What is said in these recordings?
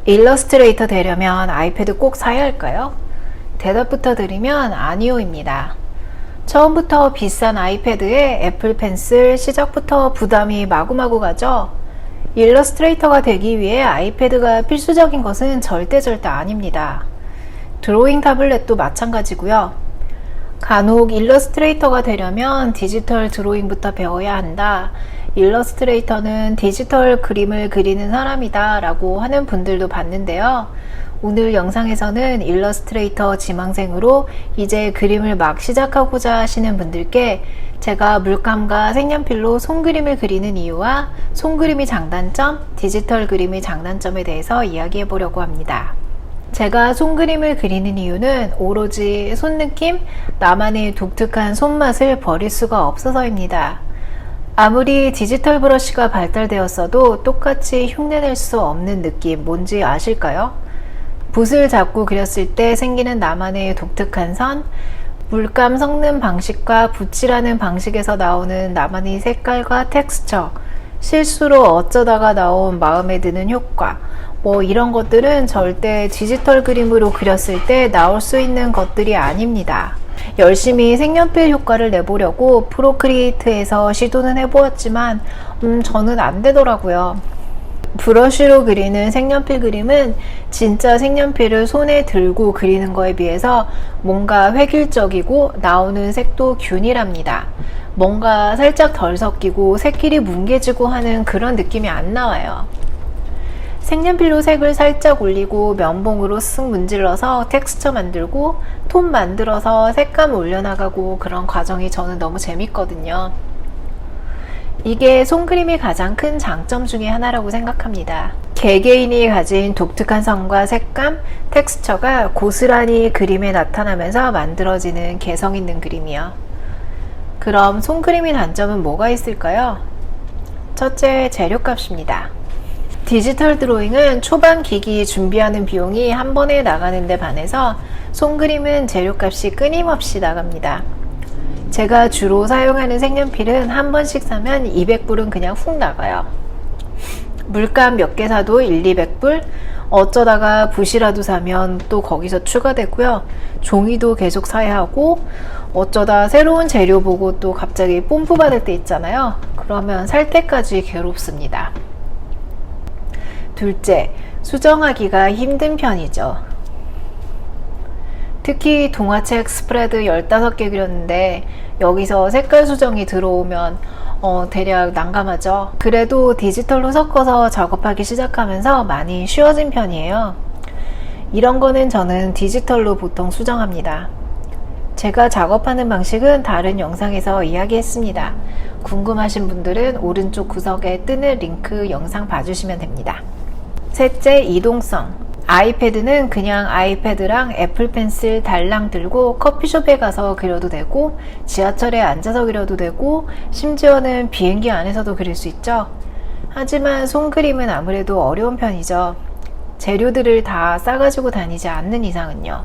일러스트레이터 되려면 아이패드 꼭 사야 할까요? 대답부터 드리면 아니요입니다. 처음부터 비싼 아이패드에 애플 펜슬, 시작부터 부담이 마구마구 가죠. 일러스트레이터가 되기 위해 아이패드가 필수적인 것은 절대 아닙니다. 드로잉 타블렛도 마찬가지고요. 간혹 일러스트레이터가 되려면 디지털 드로잉부터 배워야 한다. 일러스트레이터는 디지털 그림을 그리는 사람이다 라고 하는 분들도 봤는데요. 오늘 영상에서는 일러스트레이터 지망생으로 이제 그림을 막 시작하고자 하시는 분들께 제가 물감과 색연필로 손그림을 그리는 이유와 손그림의 장단점, 디지털 그림의 장단점에 대해서 이야기해 보려고 합니다. 제가 손그림을 그리는 이유는 오로지 손느낌, 나만의 독특한 손맛을 버릴 수가 없어서입니다. 아무리 디지털 브러쉬가 발달되었어도 똑같이 흉내낼 수 없는 느낌 뭔지 아실까요? 붓을 잡고 그렸을 때 생기는 나만의 독특한 선, 물감 섞는 방식과 붓칠하는 방식에서 나오는 나만의 색깔과 텍스처, 실수로 어쩌다가 나온 마음에 드는 효과, 이런 것들은 절대 디지털 그림으로 그렸을 때 나올 수 있는 것들이 아닙니다. 열심히 색연필 효과를 내보려고 프로크리에이트에서 시도는 해보았지만 저는 안 되더라고요. 브러쉬로 그리는 색연필 그림은 진짜 색연필을 손에 들고 그리는 거에 비해서 뭔가 획일적이고 나오는 색도 균일합니다. 뭔가 살짝 덜 섞이고 색길이 뭉개지고 하는 그런 느낌이 안 나와요. 색연필로 색을 살짝 올리고 면봉으로 쓱 문질러서 텍스처 만들고 톤 만들어서 색감 올려나가고 그런 과정이 저는 너무 재밌거든요. 이게 손그림의 가장 큰 장점 중에 하나라고 생각합니다. 개개인이 가진 독특한 선과 색감, 텍스처가 고스란히 그림에 나타나면서 만들어지는 개성 있는 그림이요. 그럼 손그림의 단점은 뭐가 있을까요? 첫째, 재료값입니다. 디지털 드로잉은 초반 기기 준비하는 비용이 한 번에 나가는데 반해서 손그림은 재료값이 끊임없이 나갑니다. 제가 주로 사용하는 색연필은 한 번씩 사면 200불은 그냥 훅 나가요. 물감 몇 개 사도 100-200불, 어쩌다가 붓이라도 사면 또 거기서 추가되고요. 종이도 계속 사야 하고, 어쩌다 새로운 재료 보고 또 갑자기 뽐뿌 받을 때 있잖아요. 그러면 살 때까지 괴롭습니다. 둘째, 수정하기가 힘든 편이죠. 특히 동화책 스프레드 15개 그렸는데 여기서 색깔 수정이 들어오면 대략 난감하죠. 그래도 디지털로 섞어서 작업하기 시작하면서 많이 쉬워진 편이에요. 이런 거는 저는 디지털로 보통 수정합니다. 제가 작업하는 방식은 다른 영상에서 이야기했습니다. 궁금하신 분들은 오른쪽 구석에 뜨는 링크 영상 봐주시면 됩니다. 셋째, 이동성. 아이패드는 그냥 아이패드랑 애플 펜슬 달랑 들고 커피숍에 가서 그려도 되고 지하철에 앉아서 그려도 되고 심지어는 비행기 안에서도 그릴 수 있죠. 하지만 손그림은 아무래도 어려운 편이죠. 재료들을 다 싸가지고 다니지 않는 이상은요.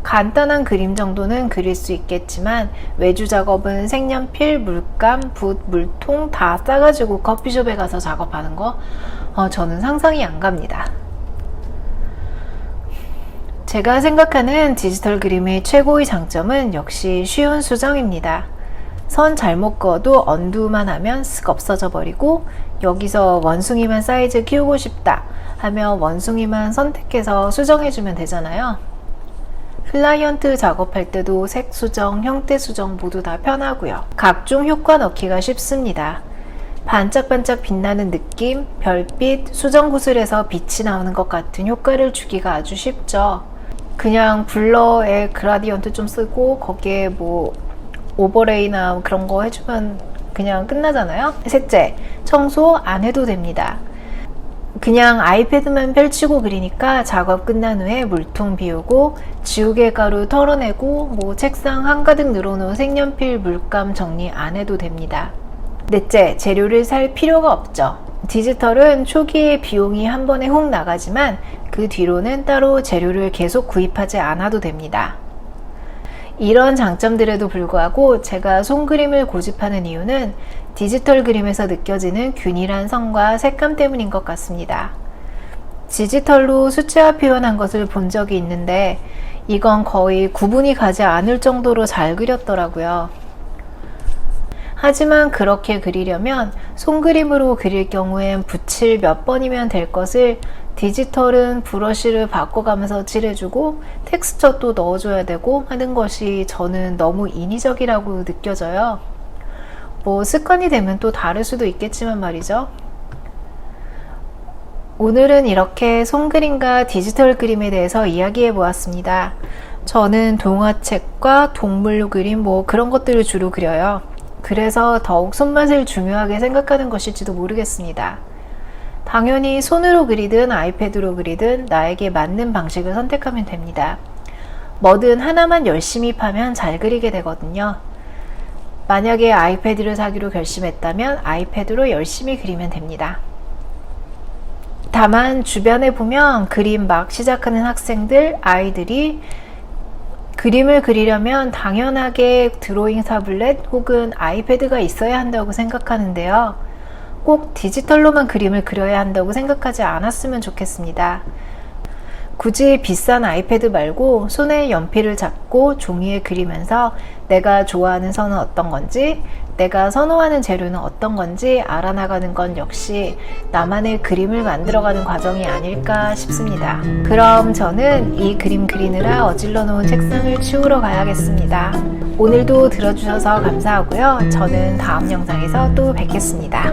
간단한 그림 정도는 그릴 수 있겠지만 외주 작업은 색연필, 물감, 붓, 물통 다 싸가지고 커피숍에 가서 작업하는 거 저는 상상이 안 갑니다. 제가 생각하는 디지털 그림의 최고의 장점은 역시 쉬운 수정입니다. 선 잘못 그어도 언두만 하면 쓱 없어져 버리고 여기서 원숭이만 사이즈 키우고 싶다 하면 원숭이만 선택해서 수정해주면 되잖아요. 클라이언트 작업할 때도 색 수정, 형태 수정 모두 다 편하고요. 각종 효과 넣기가 쉽습니다. 반짝반짝 빛나는 느낌, 별빛, 수정 구슬에서 빛이 나오는 것 같은 효과를 주기가 아주 쉽죠. 그냥 블러에 그라디언트 좀 쓰고 거기에 오버레이나 그런 거 해주면 그냥 끝나잖아요. 셋째, 청소 안 해도 됩니다. 그냥 아이패드만 펼치고 그리니까 작업 끝난 후에 물통 비우고 지우개 가루 털어내고 책상 한가득 늘어놓은 색연필 물감 정리 안 해도 됩니다. 넷째, 재료를 살 필요가 없죠. 디지털은 초기에 비용이 한 번에 훅 나가지만 그 뒤로는 따로 재료를 계속 구입하지 않아도 됩니다. 이런 장점들에도 불구하고 제가 손그림을 고집하는 이유는 디지털 그림에서 느껴지는 균일한 선과 색감 때문인 것 같습니다. 디지털로 수치화 표현한 것을 본 적이 있는데 이건 거의 구분이 가지 않을 정도로 잘 그렸더라고요. 하지만 그렇게 그리려면 손그림으로 그릴 경우엔 붓을 몇 번이면 될 것을 디지털은 브러쉬를 바꿔가면서 칠해주고 텍스처도 넣어줘야 되고 하는 것이 저는 너무 인위적이라고 느껴져요. 뭐 습관이 되면 또 다를 수도 있겠지만 말이죠. 오늘은 이렇게 손그림과 디지털 그림에 대해서 이야기해 보았습니다. 저는 동화책과 동물 그림 뭐 그런 것들을 주로 그려요. 그래서 더욱 손맛을 중요하게 생각하는 것일지도 모르겠습니다. 당연히 손으로 그리든 아이패드로 그리든 나에게 맞는 방식을 선택하면 됩니다. 뭐든 하나만 열심히 파면 잘 그리게 되거든요. 만약에 아이패드를 사기로 결심했다면 아이패드로 열심히 그리면 됩니다. 다만 주변에 보면 그림 막 시작하는 학생들, 아이들이 그림을 그리려면 당연하게 드로잉 타블렛 혹은 아이패드가 있어야 한다고 생각하는데요. 꼭 디지털로만 그림을 그려야 한다고 생각하지 않았으면 좋겠습니다. 굳이 비싼 아이패드 말고 손에 연필을 잡고 종이에 그리면서 내가 좋아하는 선은 어떤 건지, 내가 선호하는 재료는 어떤 건지 알아나가는 건 역시 나만의 그림을 만들어가는 과정이 아닐까 싶습니다. 그럼 저는 이 그림 그리느라 어질러 놓은 책상을 치우러 가야겠습니다. 오늘도 들어주셔서 감사하고요. 저는 다음 영상에서 또 뵙겠습니다.